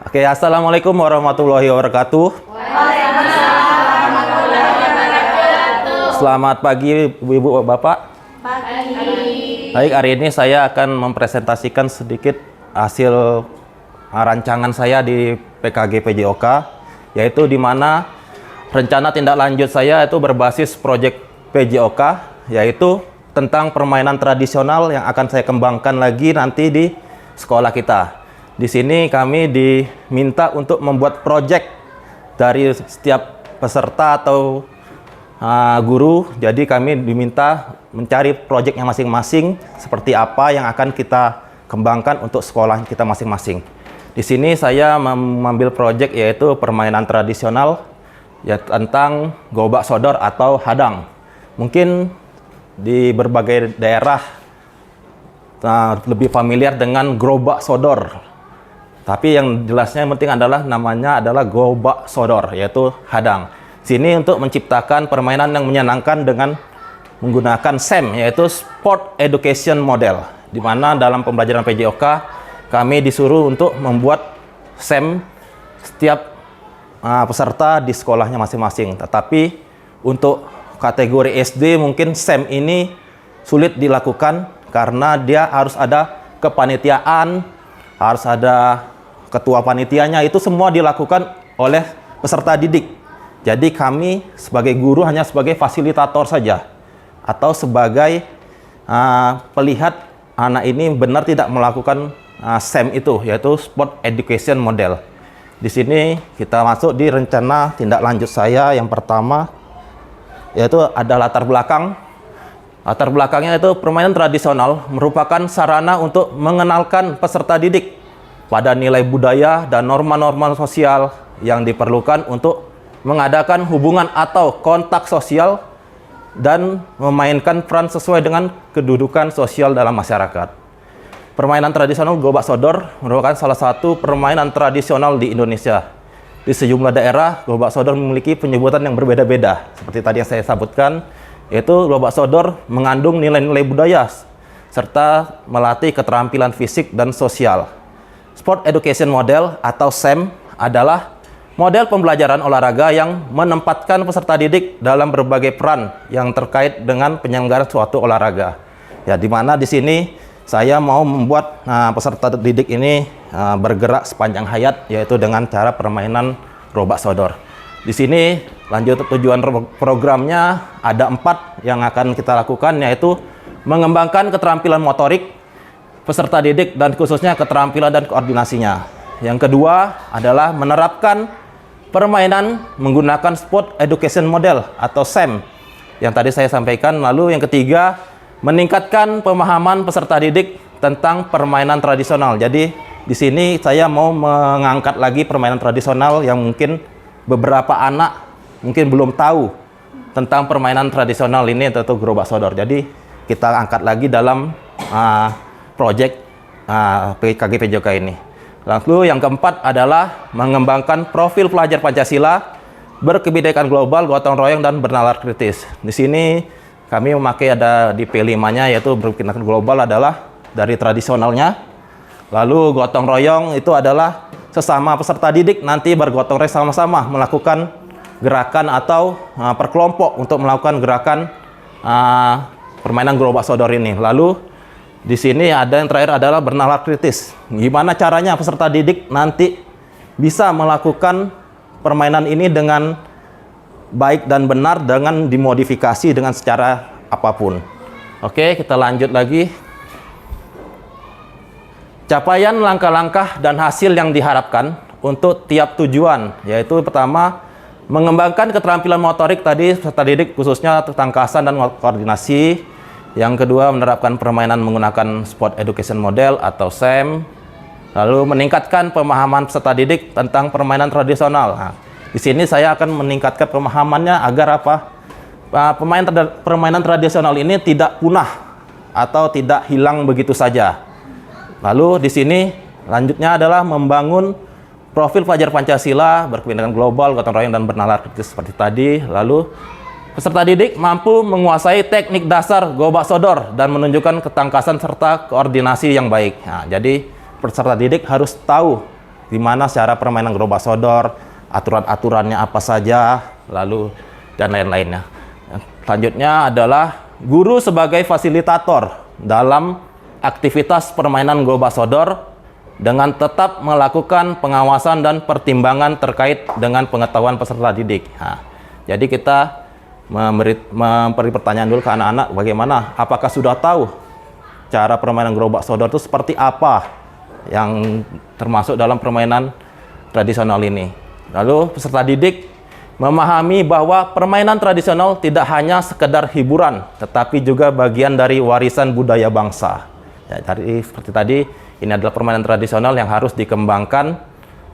Oke, assalamualaikum warahmatullahi wabarakatuh. Selamat pagi, ibu-ibu, bapak. Pagi. Baik, hari ini saya akan mempresentasikan sedikit hasil rancangan saya di PKG PJOK, yaitu di mana rencana tindak lanjut saya itu berbasis proyek PJOK, yaitu tentang permainan tradisional yang akan saya kembangkan lagi nanti di sekolah kita. Di sini kami diminta untuk membuat proyek dari setiap peserta atau guru. Jadi kami diminta mencari proyeknya masing-masing seperti apa yang akan kita kembangkan untuk sekolah kita masing-masing. Di sini saya mengambil proyek yaitu permainan tradisional ya tentang gobak sodor atau hadang. Mungkin di berbagai daerah lebih familiar dengan gerobak sodor. Tapi yang jelasnya yang penting adalah namanya adalah gobak sodor, yaitu hadang. Sini untuk menciptakan permainan yang menyenangkan dengan menggunakan SEM, yaitu Sport Education Model. Di mana dalam pembelajaran PJOK kami disuruh untuk membuat SEM setiap peserta di sekolahnya masing-masing. Tetapi untuk kategori SD mungkin SEM ini sulit dilakukan karena dia harus ada kepanitiaan, harus ada ketua panitianya, itu semua dilakukan oleh peserta didik. Jadi kami sebagai guru hanya sebagai fasilitator saja atau sebagai pelihat anak ini benar tidak melakukan SEM itu, yaitu Sport Education Model. Di sini kita masuk di rencana tindak lanjut saya yang pertama, yaitu ada latar belakang. Latar belakangnya itu permainan tradisional merupakan sarana untuk mengenalkan peserta didik pada nilai budaya dan norma-norma sosial yang diperlukan untuk mengadakan hubungan atau kontak sosial dan memainkan peran sesuai dengan kedudukan sosial dalam masyarakat. Permainan tradisional gobak sodor merupakan salah satu permainan tradisional di Indonesia. Di sejumlah daerah, gobak sodor memiliki penyebutan yang berbeda-beda. Seperti tadi yang saya sebutkan, yaitu gobak sodor mengandung nilai-nilai budaya serta melatih keterampilan fisik dan sosial. Sport Education Model atau SEM adalah model pembelajaran olahraga yang menempatkan peserta didik dalam berbagai peran yang terkait dengan penyelenggaraan suatu olahraga. Ya, di mana di sini saya mau membuat peserta didik ini bergerak sepanjang hayat, yaitu dengan cara permainan gobak sodor. Di sini lanjut tujuan programnya ada 4 yang akan kita lakukan, yaitu mengembangkan keterampilan motorik peserta didik dan khususnya keterampilan dan koordinasinya. Yang kedua adalah menerapkan permainan menggunakan Sport Education Model atau SEM yang tadi saya sampaikan. Lalu yang ketiga, meningkatkan pemahaman peserta didik tentang permainan tradisional. Jadi di sini saya mau mengangkat lagi permainan tradisional yang mungkin beberapa anak mungkin belum tahu tentang permainan tradisional ini atau gerobak sodor. Jadi kita angkat lagi dalam proyek PKG PJOK ini. Lalu yang keempat adalah mengembangkan profil pelajar Pancasila, berkebinekaan global, gotong royong, dan bernalar kritis. Di sini kami memakai ada di P5-nya, yaitu berkebinekaan global adalah dari tradisionalnya. Lalu gotong royong itu adalah sesama peserta didik nanti bergotong royong sama-sama melakukan gerakan atau per kelompok untuk melakukan gerakan permainan gerobak sodor ini. Lalu di sini ada yang terakhir adalah bernalar kritis. Gimana caranya peserta didik nanti bisa melakukan permainan ini dengan baik dan benar dengan dimodifikasi dengan secara apapun. Oke, kita lanjut lagi. Capaian langkah-langkah dan hasil yang diharapkan untuk tiap tujuan, yaitu pertama mengembangkan keterampilan motorik tadi peserta didik khususnya ketangkasan dan koordinasi. Yang kedua, menerapkan permainan menggunakan Sport Education Model atau SEM. Lalu meningkatkan pemahaman peserta didik tentang permainan tradisional. Nah, di sini saya akan meningkatkan pemahamannya agar apa? Permainan tradisional ini tidak punah atau tidak hilang begitu saja. Lalu di sini lanjutnya adalah membangun profil pelajar Pancasila, berkebinekaan global, gotong royong, dan bernalar kritis seperti tadi. Lalu peserta didik mampu menguasai teknik dasar gobak sodor dan menunjukkan ketangkasan serta koordinasi yang baik. Nah, jadi peserta didik harus tahu gimana cara permainan gerobak sodor, aturan-aturannya apa saja, lalu dan lain-lainnya. Selanjutnya adalah guru sebagai fasilitator dalam aktivitas permainan gerobak sodor dengan tetap melakukan pengawasan dan pertimbangan terkait dengan pengetahuan peserta didik. Nah, jadi kita memberi pertanyaan dulu ke anak-anak, bagaimana? Apakah sudah tahu cara permainan gerobak sodor itu seperti apa yang termasuk dalam permainan tradisional ini? Lalu peserta didik memahami bahwa permainan tradisional tidak hanya sekedar hiburan, tetapi juga bagian dari warisan budaya bangsa. Ya, seperti tadi, ini adalah permainan tradisional yang harus dikembangkan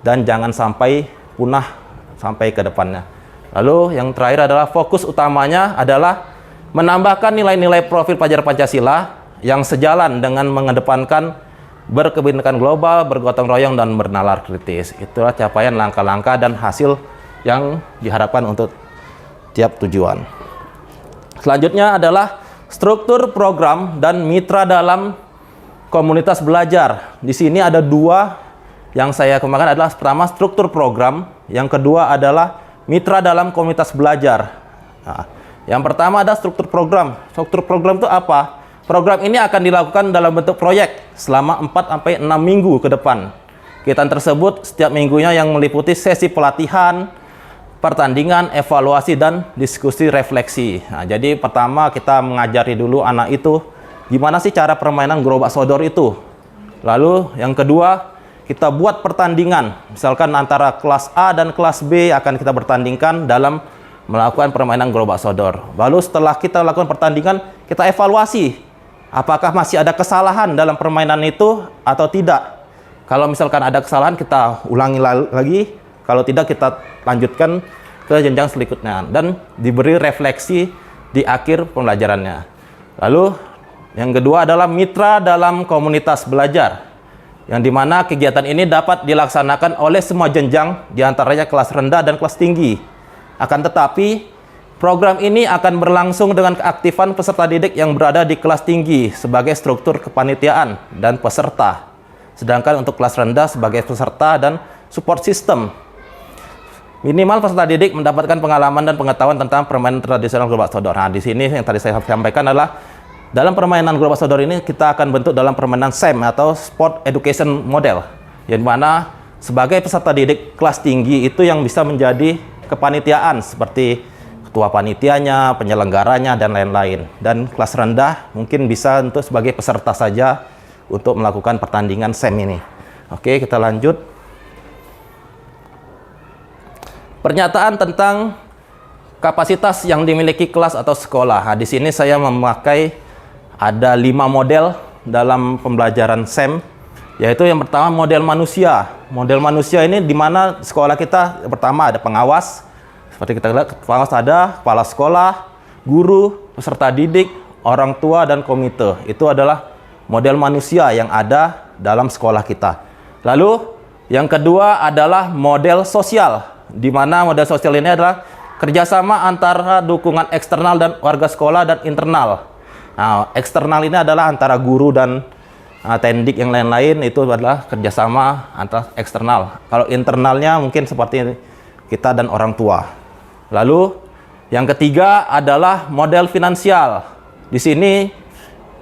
dan jangan sampai punah sampai ke depannya. Lalu yang terakhir adalah fokus utamanya adalah menambahkan nilai-nilai profil pelajar Pancasila yang sejalan dengan mengedepankan berkebinekaan global, bergotong royong, dan bernalar kritis. Itulah capaian langkah-langkah dan hasil yang diharapkan untuk tiap tujuan. Selanjutnya adalah struktur program dan mitra dalam komunitas belajar. Di sini ada dua yang saya kembangkan, adalah pertama struktur program, yang kedua adalah mitra dalam komunitas belajar. Nah, yang pertama ada struktur program. Struktur program itu apa? Program ini akan dilakukan dalam bentuk proyek selama 4-6 minggu ke depan. Kegiatan tersebut setiap minggunya yang meliputi sesi pelatihan, pertandingan, evaluasi, dan diskusi refleksi. Nah, jadi pertama kita mengajari dulu anak itu gimana sih cara permainan gerobak sodor itu. Lalu yang kedua, kita buat pertandingan. Misalkan antara kelas A dan kelas B akan kita bertandingkan dalam melakukan permainan gerobak sodor. Lalu setelah kita lakukan pertandingan, kita evaluasi. Apakah masih ada kesalahan dalam permainan itu atau tidak. Kalau misalkan ada kesalahan, kita ulangi lagi. Kalau tidak, kita lanjutkan ke jenjang selanjutnya. Dan diberi refleksi di akhir pembelajarannya. Lalu yang kedua adalah mitra dalam komunitas belajar, yang dimana kegiatan ini dapat dilaksanakan oleh semua jenjang, diantaranya kelas rendah dan kelas tinggi. Akan tetapi, program ini akan berlangsung dengan keaktifan peserta didik yang berada di kelas tinggi sebagai struktur kepanitiaan dan peserta. Sedangkan untuk kelas rendah sebagai peserta dan support system. Minimal peserta didik mendapatkan pengalaman dan pengetahuan tentang permainan tradisional gerobak sodor. Nah, di sini yang tadi saya sampaikan adalah dalam permainan gerobak sodor ini kita akan bentuk dalam permainan SEM atau Sport Education Model, yang mana sebagai peserta didik kelas tinggi itu yang bisa menjadi kepanitiaan seperti ketua panitianya, penyelenggaranya, dan lain-lain. Dan kelas rendah mungkin bisa untuk sebagai peserta saja untuk melakukan pertandingan SEM ini. Oke, kita lanjut. Pernyataan tentang kapasitas yang dimiliki kelas atau sekolah. Nah, di sini saya memakai ada 5 model dalam pembelajaran SEM, yaitu yang pertama model manusia. Model manusia ini di mana sekolah kita pertama ada pengawas, seperti kita lihat pengawas ada kepala sekolah, guru, peserta didik, orang tua, dan komite. Itu adalah model manusia yang ada dalam sekolah kita. Lalu yang kedua adalah model sosial, di mana model sosial ini adalah kerjasama antara dukungan eksternal dan warga sekolah dan internal. Nah, eksternal ini adalah antara guru dan tendik yang lain-lain, itu adalah kerjasama antara eksternal. Kalau internalnya mungkin seperti kita dan orang tua. Lalu yang ketiga adalah model finansial. Di sini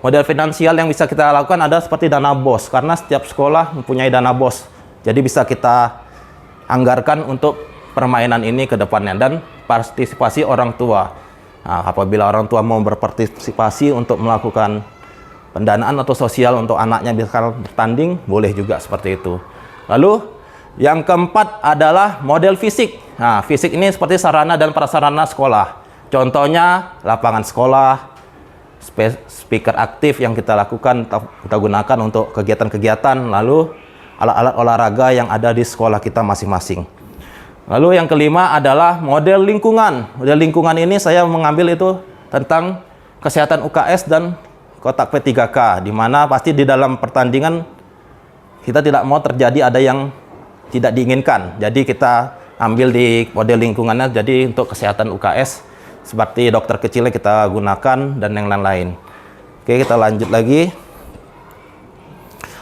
model finansial yang bisa kita lakukan ada seperti dana BOS, karena setiap sekolah mempunyai dana BOS. Jadi bisa kita anggarkan untuk permainan ini ke depannya, dan partisipasi orang tua. Nah, apabila orang tua mau berpartisipasi untuk melakukan pendanaan atau sosial untuk anaknya bisa bertanding, boleh juga seperti itu. Lalu yang keempat adalah model fisik. Nah, fisik ini seperti sarana dan prasarana sekolah. Contohnya lapangan sekolah, speaker aktif yang kita lakukan, kita gunakan untuk kegiatan-kegiatan, lalu alat-alat olahraga yang ada di sekolah kita masing-masing. Lalu yang kelima adalah model lingkungan. Model lingkungan ini saya mengambil itu tentang kesehatan UKS dan kotak P3K, di mana pasti di dalam pertandingan kita tidak mau terjadi ada yang tidak diinginkan. Jadi kita ambil di model lingkungannya, jadi untuk kesehatan UKS seperti dokter kecilnya kita gunakan dan yang lain-lain. Oke, kita lanjut lagi.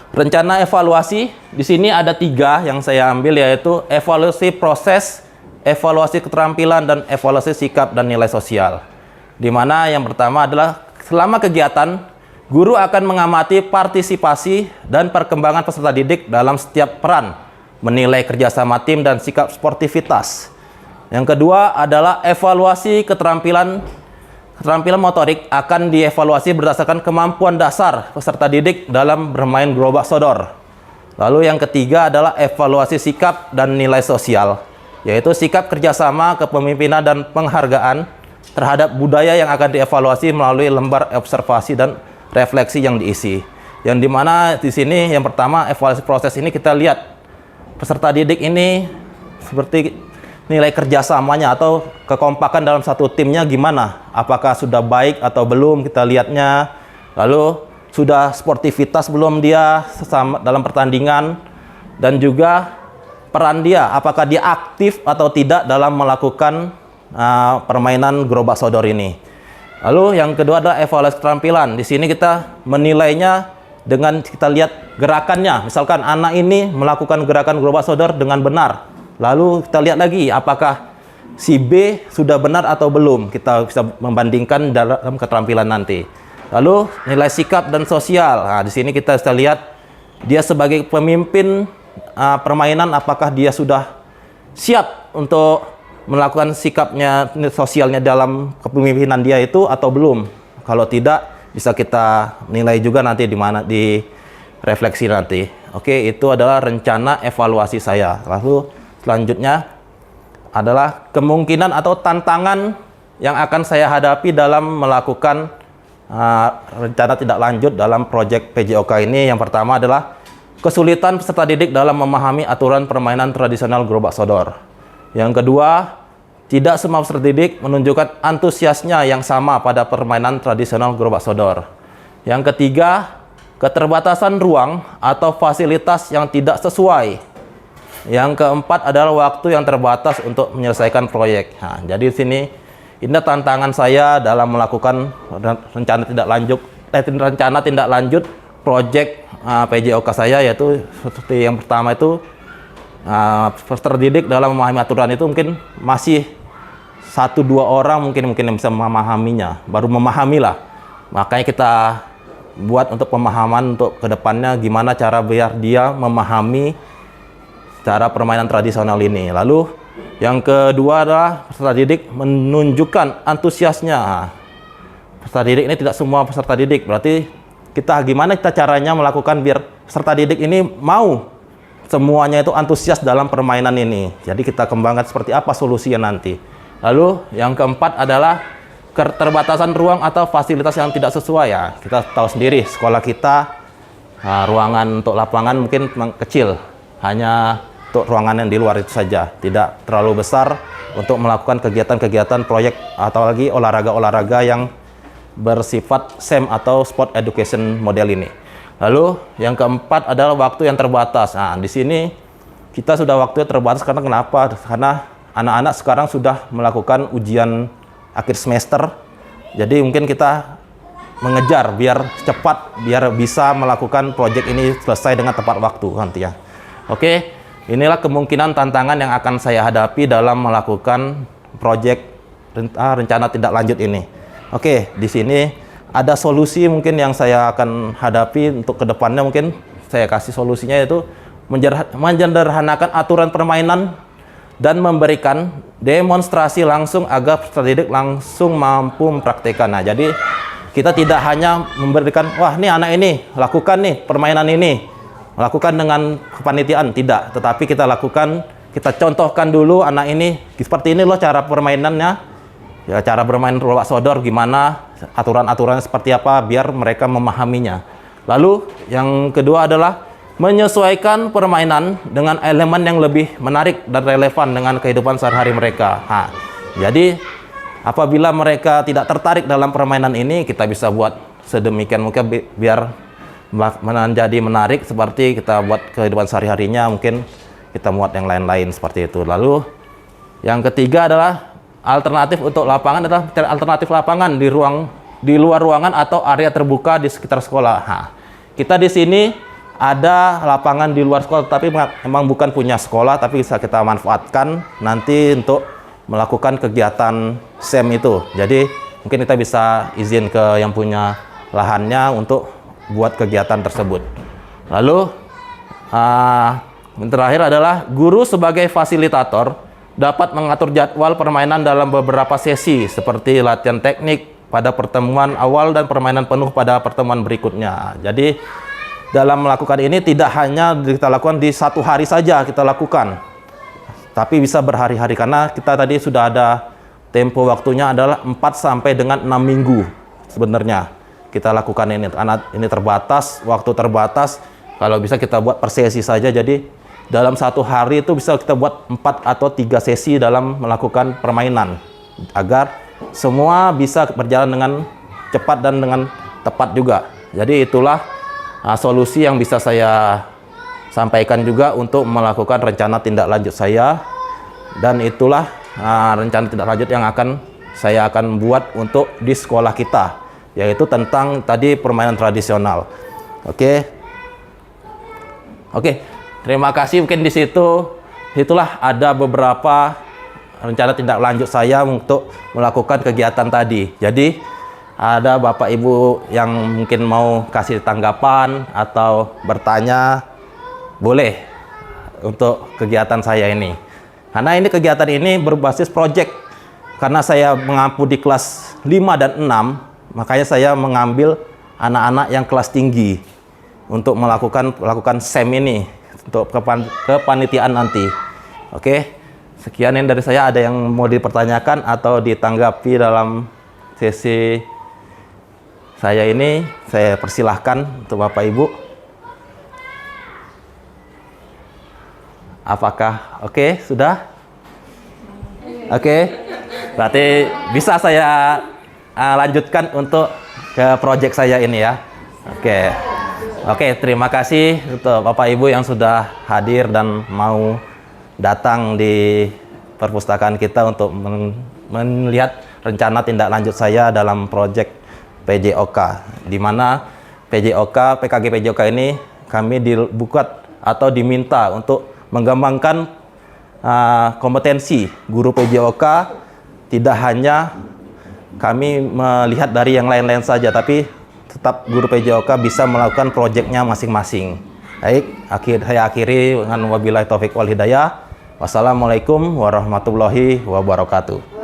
Rencana evaluasi di sini ada 3 yang saya ambil, yaitu evaluasi proses, evaluasi keterampilan, dan evaluasi sikap dan nilai sosial. Di mana yang pertama adalah selama kegiatan, guru akan mengamati partisipasi dan perkembangan peserta didik dalam setiap peran, menilai kerjasama tim dan sikap sportivitas. Yang kedua adalah evaluasi keterampilan motorik akan dievaluasi berdasarkan kemampuan dasar peserta didik dalam bermain gerobak sodor. Lalu yang ketiga adalah evaluasi sikap dan nilai sosial, yaitu sikap kerjasama, kepemimpinan, dan penghargaan terhadap budaya yang akan dievaluasi melalui lembar observasi dan refleksi yang diisi. Yang dimana di sini yang pertama evaluasi proses ini kita lihat peserta didik ini seperti nilai kerjasamanya atau kekompakan dalam satu timnya gimana, apakah sudah baik atau belum, kita lihatnya. Lalu sudah sportivitas belum dia dalam pertandingan, dan juga peran dia, apakah dia aktif atau tidak dalam melakukan permainan gerobak sodor ini. Lalu yang kedua adalah evaluasi keterampilan. Di sini kita menilainya dengan kita lihat gerakannya. Misalkan anak ini melakukan gerakan gerobak sodor dengan benar. Lalu kita lihat lagi apakah si B sudah benar atau belum. Kita bisa membandingkan dalam keterampilan nanti. Lalu nilai sikap dan sosial. Nah, di sini kita bisa lihat dia sebagai pemimpin permainan, apakah dia sudah siap untuk melakukan sikapnya sosialnya dalam kepemimpinan dia itu atau belum. Kalau tidak, bisa kita nilai juga nanti di mana di refleksi nanti. Oke, itu adalah rencana evaluasi saya. Lalu selanjutnya adalah kemungkinan atau tantangan yang akan saya hadapi dalam melakukan rencana tidak lanjut dalam proyek PJOK ini. Yang pertama adalah kesulitan peserta didik dalam memahami aturan permainan tradisional gerobak sodor. Yang kedua, tidak semua peserta didik menunjukkan antusiasnya yang sama pada permainan tradisional gerobak sodor. Yang ketiga, keterbatasan ruang atau fasilitas yang tidak sesuai. Yang keempat adalah waktu yang terbatas untuk menyelesaikan proyek. Nah, jadi di sini ini tantangan saya dalam melakukan rencana tindak lanjut proyek PJOK saya, yaitu seperti yang pertama itu peserta didik dalam memahami aturan itu mungkin masih 1-2 orang mungkin yang bisa memahaminya, baru memahami lah. Makanya kita buat untuk pemahaman untuk kedepannya gimana cara biar dia memahami cara permainan tradisional ini. Lalu yang kedua adalah peserta didik menunjukkan antusiasnya. Peserta didik ini tidak semua peserta didik, berarti gimana kita caranya melakukan biar peserta didik ini mau semuanya itu antusias dalam permainan ini. Jadi kita kembangkan seperti apa solusinya nanti. Lalu yang keempat adalah keterbatasan ruang atau fasilitas yang tidak sesuai. Ya, kita tahu sendiri sekolah kita ruangan untuk lapangan mungkin kecil, hanya untuk ruangan yang di luar itu saja, tidak terlalu besar untuk melakukan kegiatan-kegiatan proyek atau lagi olahraga-olahraga yang bersifat SEM atau Sport Education model ini. Lalu yang keempat adalah waktu yang terbatas. Nah, di sini kita sudah waktunya terbatas karena kenapa? Karena anak-anak sekarang sudah melakukan ujian akhir semester. Jadi mungkin kita mengejar biar cepat, biar bisa melakukan proyek ini selesai dengan tepat waktu nanti ya. Oke, inilah kemungkinan tantangan yang akan saya hadapi dalam melakukan proyek rencana tindak lanjut ini. Oke, di sini ada solusi mungkin yang saya akan hadapi untuk kedepannya. Mungkin saya kasih solusinya, yaitu menyederhanakan aturan permainan dan memberikan demonstrasi langsung agar peserta didik langsung mampu mempraktikkan. Nah, jadi kita tidak hanya memberikan, wah ini anak ini lakukan nih permainan ini, lakukan dengan kepanitiaan, tidak. Tetapi kita lakukan, kita contohkan dulu anak ini, seperti ini loh cara permainannya. Ya, cara bermain gerobak sodor gimana, aturan-aturannya seperti apa, biar mereka memahaminya. Lalu yang kedua adalah menyesuaikan permainan dengan elemen yang lebih menarik dan relevan dengan kehidupan sehari-hari mereka. Nah, jadi apabila mereka tidak tertarik dalam permainan ini, kita bisa buat sedemikian mungkin biar menjadi menarik, seperti kita buat kehidupan sehari-harinya, mungkin kita muat yang lain-lain seperti itu. Lalu yang ketiga adalah alternatif untuk lapangan, adalah alternatif lapangan di luar ruangan atau area terbuka di sekitar sekolah. Nah, kita di sini ada lapangan di luar sekolah, tapi memang bukan punya sekolah, tapi bisa kita manfaatkan nanti untuk melakukan kegiatan SEM itu. Jadi mungkin kita bisa izin ke yang punya lahannya untuk buat kegiatan tersebut. Lalu yang terakhir adalah guru sebagai fasilitator dapat mengatur jadwal permainan dalam beberapa sesi seperti latihan teknik pada pertemuan awal dan permainan penuh pada pertemuan berikutnya. Jadi dalam melakukan ini tidak hanya kita lakukan di satu hari saja kita lakukan, tapi bisa berhari-hari karena kita tadi sudah ada tempo waktunya adalah 4 sampai dengan 6 minggu sebenarnya kita lakukan ini. Karena ini terbatas, waktu terbatas, kalau bisa kita buat per sesi saja. Jadi dalam satu hari itu bisa kita buat 4 atau 3 sesi dalam melakukan permainan agar semua bisa berjalan dengan cepat dan dengan tepat juga. Jadi itulah solusi yang bisa saya sampaikan juga untuk melakukan rencana tindak lanjut saya, dan itulah rencana tindak lanjut yang saya akan buat untuk di sekolah kita, yaitu tentang tadi permainan tradisional. Oke, terima kasih. Mungkin di itulah ada beberapa rencana tindak lanjut saya untuk melakukan kegiatan tadi. Jadi ada Bapak Ibu yang mungkin mau kasih tanggapan atau bertanya, boleh untuk kegiatan saya ini. Karena ini kegiatan ini berbasis project. Karena saya mengampu di kelas 5 dan 6, makanya saya mengambil anak-anak yang kelas tinggi untuk melakukan SEM ini untuk kepanitiaan nanti. Oke, sekian ini dari saya. Ada yang mau dipertanyakan atau ditanggapi dalam sesi saya ini, saya persilahkan untuk Bapak Ibu. Apakah oke? Sudah? Oke. Berarti bisa saya lanjutkan untuk ke proyek saya ini ya. Oke, terima kasih untuk Bapak Ibu yang sudah hadir dan mau datang di perpustakaan kita untuk melihat rencana tindak lanjut saya dalam proyek PJOK, di mana PKG PJOK ini kami dibuat atau diminta untuk mengembangkan kompetensi guru PJOK. Tidak hanya kami melihat dari yang lain-lain saja, tapi tetap guru PJOK bisa melakukan proyeknya masing-masing. Baik, saya akhiri dengan wabillahi taufik wal hidayah. Wassalamualaikum warahmatullahi wabarakatuh.